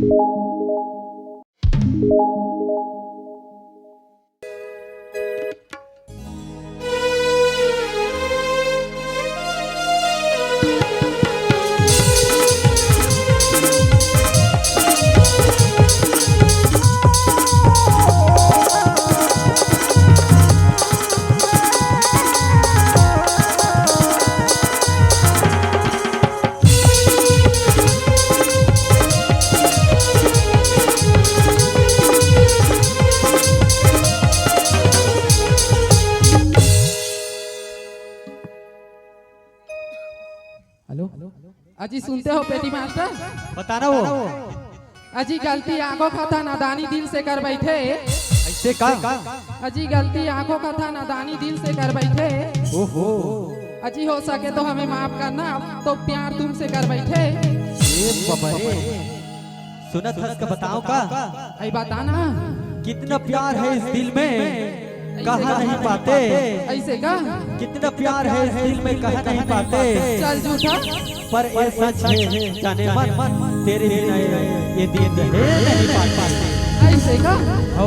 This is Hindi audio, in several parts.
हेलो अजी सुनते हो पेटी मास्टर? बताना वो अजी गलती आंखों का था नादानी दिल से कर बैठे। ऐसे का? अजी गलती आंखों का था नादानी दिल से कर बैठे। ओहो अजी हो सके तो हमें माफ करना, तो प्यार तुमसे कर बैठे। ये बबरे सुनत हंस का बताओ का? ऐ बताना कितना प्यार है इस दिल में कहा नहीं पाते। ऐसे का? कितना प्यार है इस दिल में कहा नहीं पाते। चल झूठा पर ये सच है जाने मन तेरे बिना ये दिन नहीं पाते। ऐसे का? ओ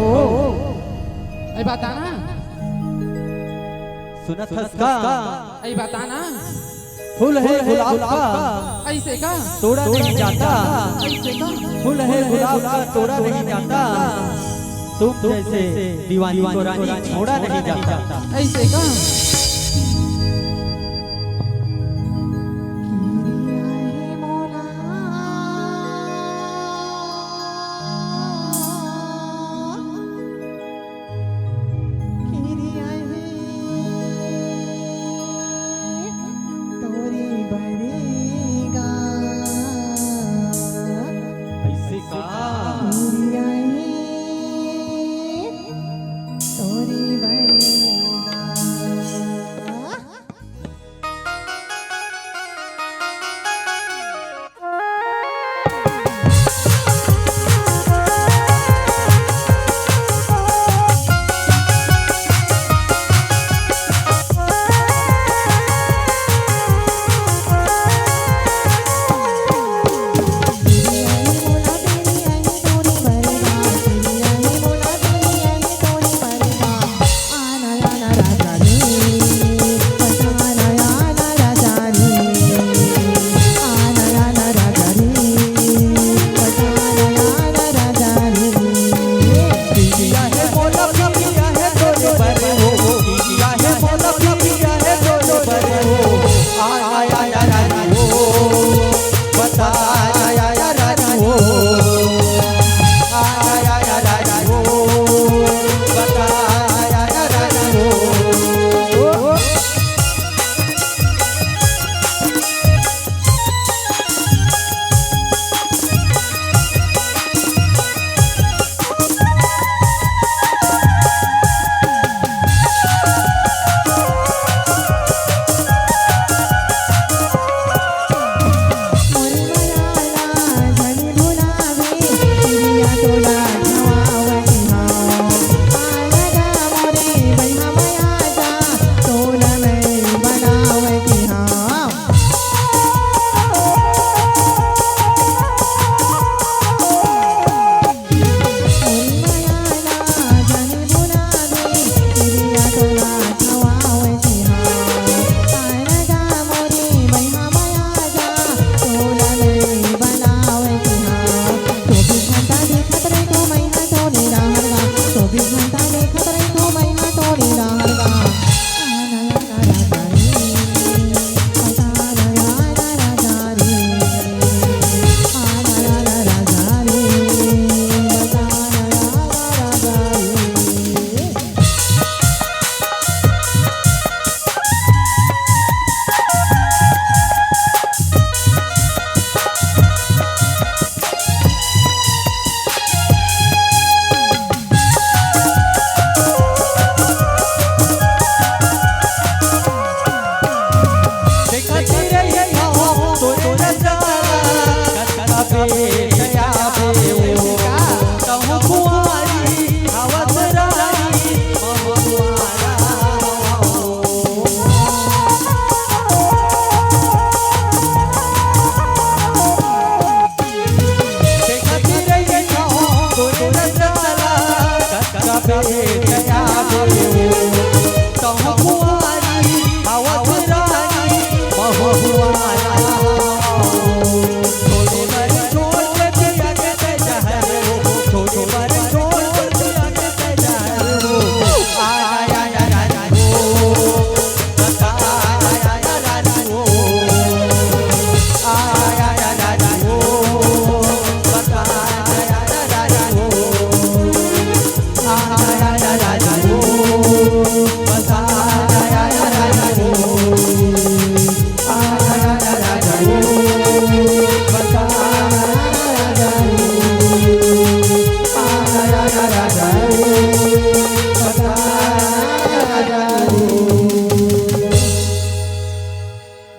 ऐ बताना सुनत हंस का? ऐ बताना फूल है गुलाब का ऐसे का? तोड़ा नहीं जाता। ऐसे का? फूल है गुलाब का तोड़ा नहीं जाता। तुम जैसे दीवानी को रानी छोड़ा नहीं जाता। ऐसे का?